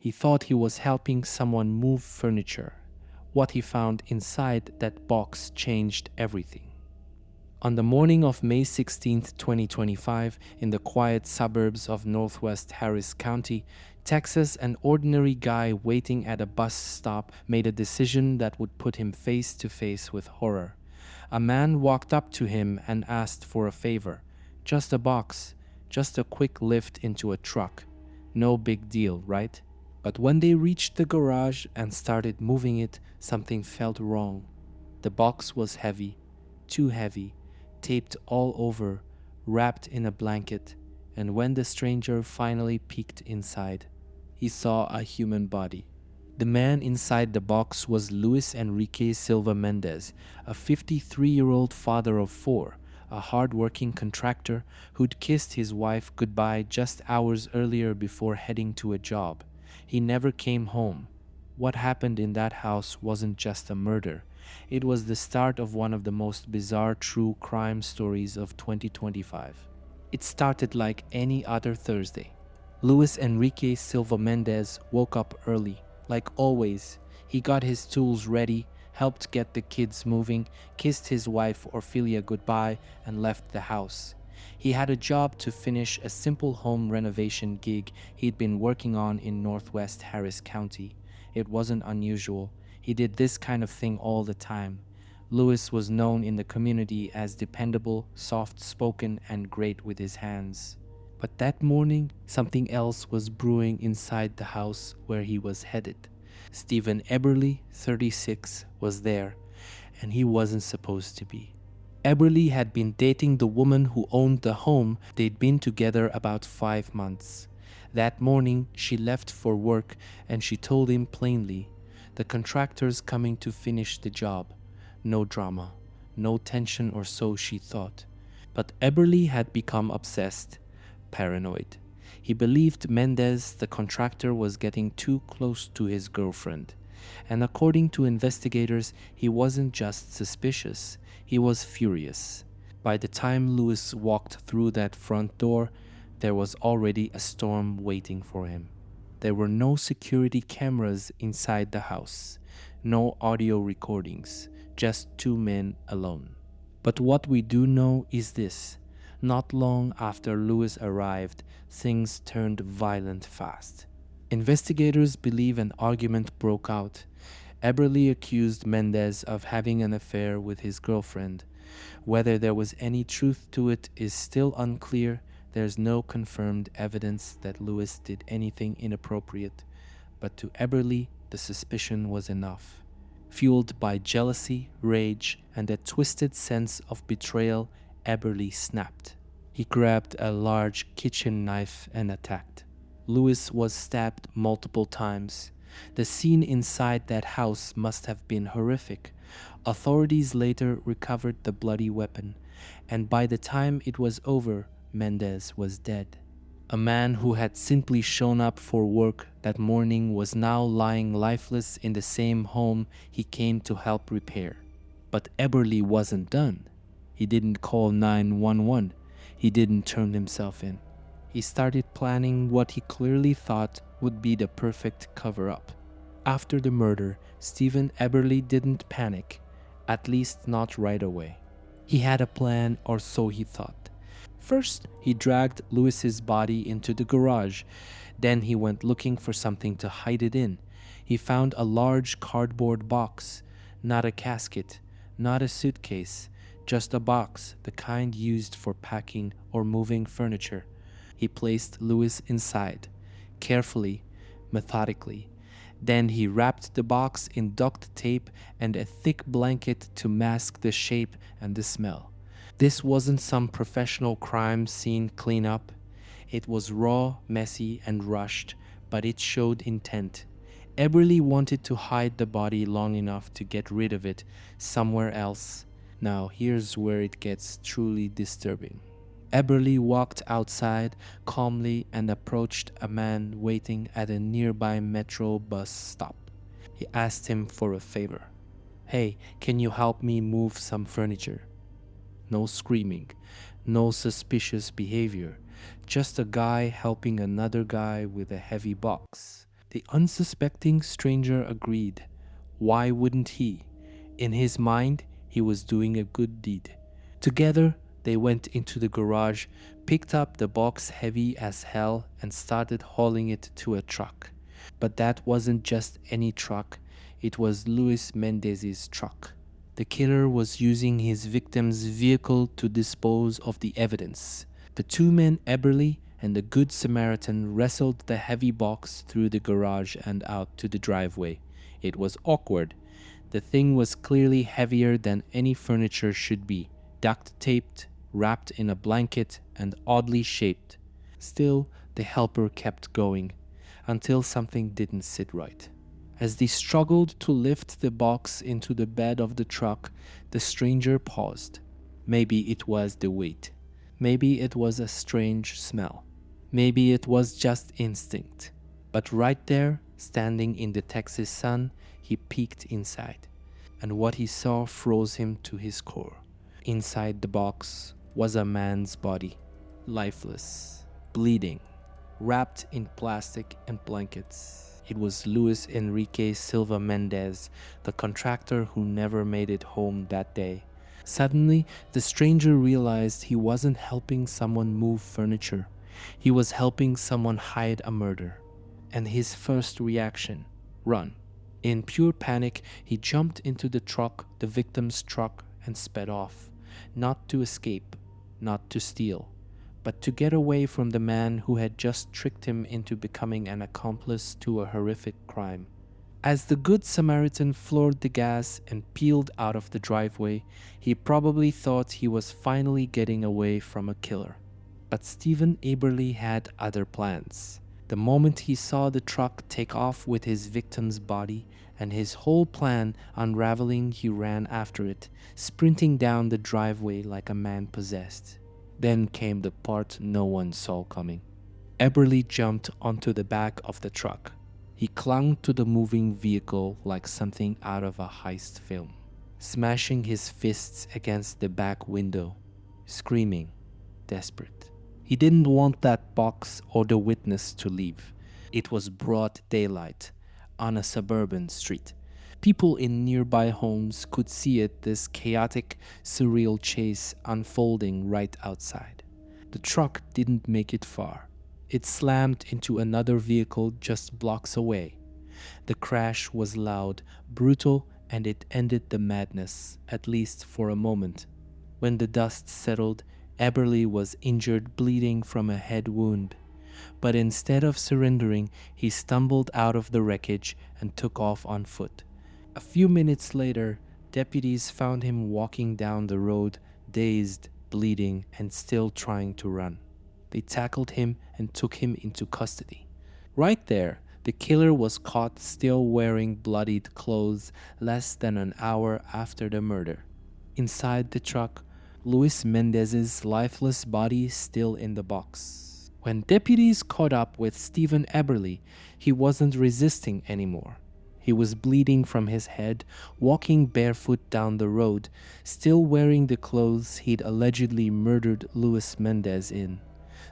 He thought he was helping someone move furniture. What he found inside that box changed everything. On the morning of May 16, 2025, in the quiet suburbs of northwest Harris County, Texas, an ordinary guy waiting at a bus stop made a decision that would put him face to face with horror. A man walked up to him and asked for a favor. Just a box, just a quick lift into a truck. No big deal, right? But when they reached the garage and started moving it, something felt wrong. The box was heavy, too heavy, taped all over, wrapped in a blanket, and when the stranger finally peeked inside, he saw a human body. The man inside the box was Luis Enrique Silva Mendez, a 53-year-old father of four, a hardworking contractor who'd kissed his wife goodbye just hours earlier before heading to a job. He never came home. What happened in that house wasn't just a murder. It was the start of one of the most bizarre true crime stories of 2025. It started like any other Thursday. Luis Enrique Silva Mendez woke up early. Like always, he got his tools ready, helped get the kids moving, kissed his wife Orphelia goodbye, and left the house. He had a job to finish a simple home renovation gig he'd been working on in northwest Harris County. It wasn't unusual. He did this kind of thing all the time. Luis was known in the community as dependable, soft-spoken, and great with his hands. But that morning, something else was brewing inside the house where he was headed. Stephen Eberly, 36, was there, and he wasn't supposed to be. Eberly had been dating the woman who owned the home. They'd been together about 5 months. That morning, she left for work, and she told him plainly, "The contractor's coming to finish the job." No drama, no tension, or so she thought. But Eberly had become obsessed, paranoid. He believed Mendez, the contractor, was getting too close to his girlfriend. And according to investigators, he wasn't just suspicious, he was furious. By the time Luis walked through that front door, there was already a storm waiting for him. There were no security cameras inside the house, no audio recordings, just two men alone. But what we do know is this: not long after Luis arrived, things turned violent fast. Investigators believe an argument broke out. Eberly accused Mendez of having an affair with his girlfriend. Whether there was any truth to it is still unclear. There's no confirmed evidence that Luis did anything inappropriate, but to Eberly, the suspicion was enough. Fueled by jealousy, rage, and a twisted sense of betrayal, Eberly snapped. He grabbed a large kitchen knife and attacked. Luis was stabbed multiple times. The scene inside that house must have been horrific. Authorities later recovered the bloody weapon, and by the time it was over, Mendez was dead. A man who had simply shown up for work that morning was now lying lifeless in the same home he came to help repair. But Eberly wasn't done. He didn't call 911. He didn't turn himself in. He started planning what he clearly thought would be the perfect cover-up. After the murder, Stephen Eberly didn't panic, at least not right away. He had a plan, or so he thought. First, he dragged Luis's body into the garage. Then he went looking for something to hide it in. He found a large cardboard box, not a casket, not a suitcase, just a box, the kind used for packing or moving furniture. He placed Luis inside, carefully, methodically. Then he wrapped the box in duct tape and a thick blanket to mask the shape and the smell. This wasn't some professional crime scene cleanup. It was raw, messy, and rushed, but it showed intent. Eberly wanted to hide the body long enough to get rid of it somewhere else. Now here's where it gets truly disturbing. Eberly walked outside calmly and approached a man waiting at a nearby metro bus stop. He asked him for a favor. "Hey, can you help me move some furniture?" No screaming, no suspicious behavior, just a guy helping another guy with a heavy box. The unsuspecting stranger agreed. Why wouldn't he? In his mind, he was doing a good deed. Together, they went into the garage, picked up the box heavy as hell, and started hauling it to a truck. But that wasn't just any truck, it was Luis Mendez's truck. The killer was using his victim's vehicle to dispose of the evidence. The two men, Eberly and the Good Samaritan, wrestled the heavy box through the garage and out to the driveway. It was awkward. The thing was clearly heavier than any furniture should be, duct taped, wrapped in a blanket, and oddly shaped. Still, the helper kept going, until something didn't sit right. As they struggled to lift the box into the bed of the truck, the stranger paused. Maybe it was the weight. Maybe it was a strange smell. Maybe it was just instinct. But right there, standing in the Texas sun, he peeked inside. And what he saw froze him to his core. Inside the box was a man's body, lifeless, bleeding, wrapped in plastic and blankets. It was Luis Enrique Silva Mendez, the contractor who never made it home that day. Suddenly, the stranger realized he wasn't helping someone move furniture. He was helping someone hide a murder. And his first reaction, run. In pure panic, he jumped into the truck, the victim's truck, and sped off. Not to escape, not to steal, but to get away from the man who had just tricked him into becoming an accomplice to a horrific crime. As the Good Samaritan floored the gas and peeled out of the driveway, he probably thought he was finally getting away from a killer. But Stephen Eberly had other plans. The moment he saw the truck take off with his victim's body and his whole plan unraveling, he ran after it, sprinting down the driveway like a man possessed. Then came the part no one saw coming. Eberly jumped onto the back of the truck. He clung to the moving vehicle like something out of a heist film, smashing his fists against the back window, screaming, desperate. He didn't want that box or the witness to leave. It was broad daylight on a suburban street. People in nearby homes could see it, this chaotic, surreal chase unfolding right outside. The truck didn't make it far. It slammed into another vehicle just blocks away. The crash was loud, brutal, and it ended the madness, at least for a moment. When the dust settled, Eberly was injured, bleeding from a head wound. But instead of surrendering, he stumbled out of the wreckage and took off on foot. A few minutes later, deputies found him walking down the road, dazed, bleeding, and still trying to run. They tackled him and took him into custody. Right there, the killer was caught still wearing bloodied clothes less than an hour after the murder. Inside the truck, Luis Mendez's lifeless body still in the box. When deputies caught up with Stephen Eberly, he wasn't resisting anymore. He was bleeding from his head, walking barefoot down the road, still wearing the clothes he'd allegedly murdered Luis Mendez in.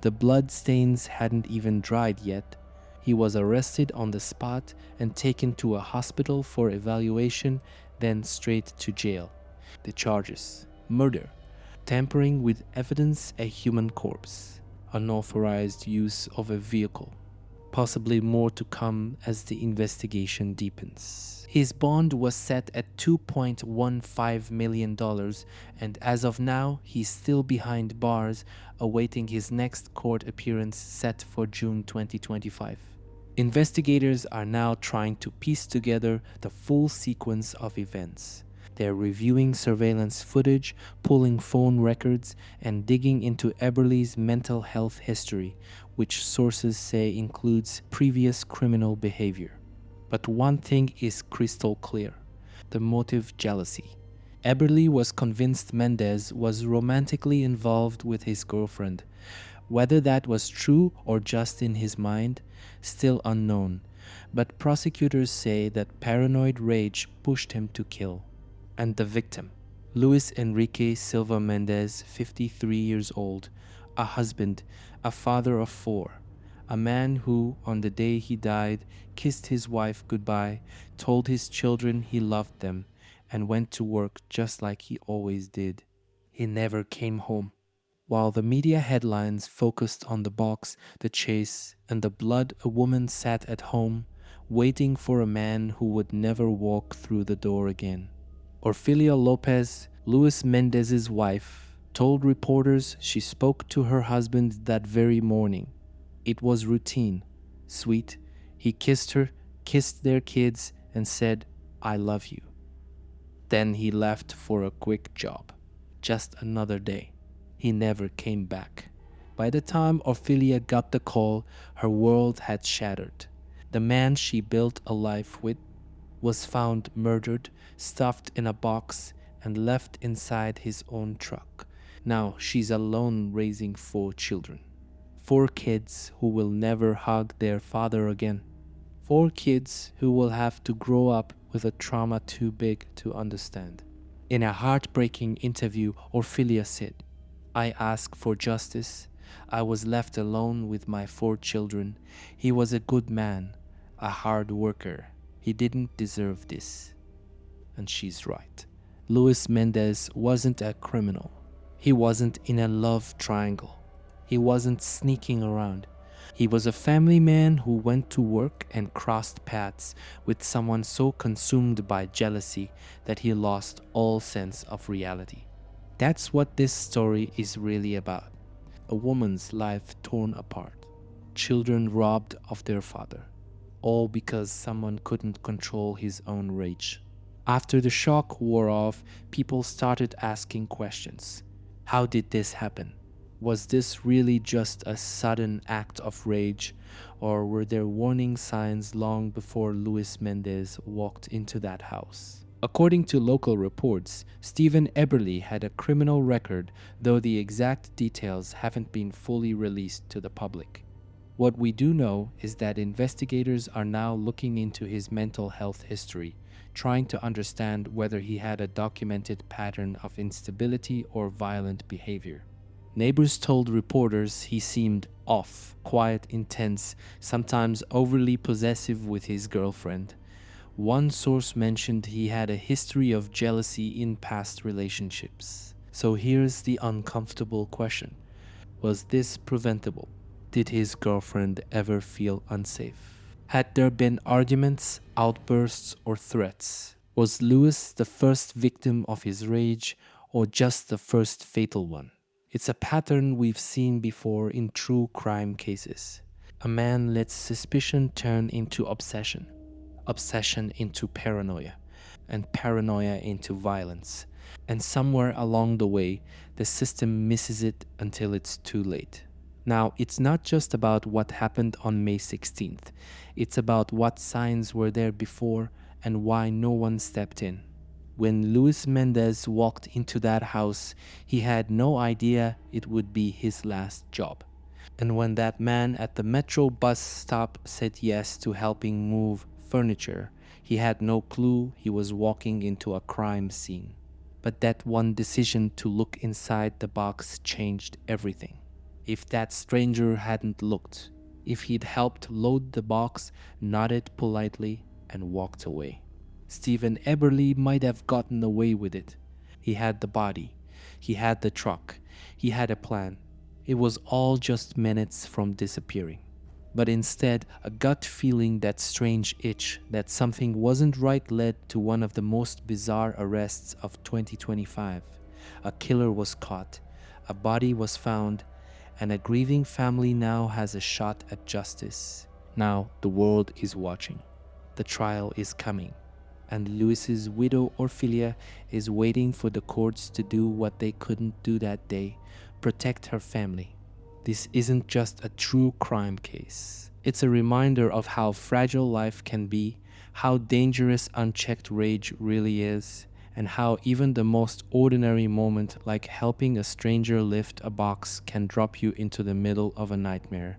The blood stains hadn't even dried yet. He was arrested on the spot and taken to a hospital for evaluation, then straight to jail. The charges: murder, tampering with evidence, a human corpse, unauthorized use of a vehicle. Possibly more to come as the investigation deepens. His bond was set at $2.15 million, and as of now, he's still behind bars, awaiting his next court appearance set for June 2025. Investigators are now trying to piece together the full sequence of events. They're reviewing surveillance footage, pulling phone records, and digging into Eberly's mental health history, which sources say includes previous criminal behavior. But one thing is crystal clear: the motive: jealousy. Eberly was convinced Mendez was romantically involved with his girlfriend. Whether that was true or just in his mind, still unknown, but prosecutors say that paranoid rage pushed him to kill. And the victim, Luis Enrique Silva Mendez, 53 years old, a husband, a father of 4, A man who, on the day he died, kissed his wife goodbye, told his children he loved them, and went to work just like he always did. He never came home. While the media headlines focused on the box, the chase, and the blood, a woman sat at home, waiting for a man who would never walk through the door again. Orfilia Lopez, Luis Mendez's wife, told reporters she spoke to her husband that very morning. It was routine, sweet. He kissed her, kissed their kids, and said, "I love you." Then he left for a quick job. Just another day. He never came back. By the time Orfilia got the call, her world had shattered. The man she built a life with was found murdered, stuffed in a box, and left inside his own truck. Now she's alone raising 4 children. 4 kids who will never hug their father again. 4 kids who will have to grow up with a trauma too big to understand. In a heartbreaking interview, Orfilia said, "I asked for justice. I was left alone with my 4 children. He was a good man, a hard worker. He didn't deserve this." And she's right. Luis Mendez wasn't a criminal. He wasn't in a love triangle. He wasn't sneaking around. He was a family man who went to work and crossed paths with someone so consumed by jealousy that he lost all sense of reality. That's what this story is really about. A woman's life torn apart. Children robbed of their father. All because someone couldn't control his own rage. After the shock wore off, people started asking questions. How did this happen? Was this really just a sudden act of rage, or were there warning signs long before Luis Mendez walked into that house? According to local reports, Stephen Eberly had a criminal record, though the exact details haven't been fully released to the public. What we do know is that investigators are now looking into his mental health history, trying to understand whether he had a documented pattern of instability or violent behavior. Neighbors told reporters he seemed off, quiet, intense, sometimes overly possessive with his girlfriend. One source mentioned he had a history of jealousy in past relationships. So here's the uncomfortable question. Was this preventable? Did his girlfriend ever feel unsafe? Had there been arguments, outbursts, or threats? Was Luis the first victim of his rage, or just the first fatal one? It's a pattern we've seen before in true crime cases. A man lets suspicion turn into obsession, obsession into paranoia, and paranoia into violence. And somewhere along the way, the system misses it until it's too late. Now, it's not just about what happened on May 16th. It's about what signs were there before and why no one stepped in. When Luis Mendez walked into that house, he had no idea it would be his last job. And when that man at the metro bus stop said yes to helping move furniture, he had no clue he was walking into a crime scene. But that one decision to look inside the box changed everything. If that stranger hadn't looked, if he'd helped load the box, nodded politely, and walked away, Stephen Eberly might have gotten away with it. He had the body. He had the truck. He had a plan. It was all just minutes from disappearing. But instead, a gut feeling, that strange itch that something wasn't right, led to one of the most bizarre arrests of 2025. A killer was caught. A body was found. And a grieving family now has a shot at justice. Now the world is watching. The trial is coming. And Luis's widow Orfilia is waiting for the courts to do what they couldn't do that day, protect her family. This isn't just a true crime case. It's a reminder of how fragile life can be, how dangerous unchecked rage really is, and how even the most ordinary moment, like helping a stranger lift a box, can drop you into the middle of a nightmare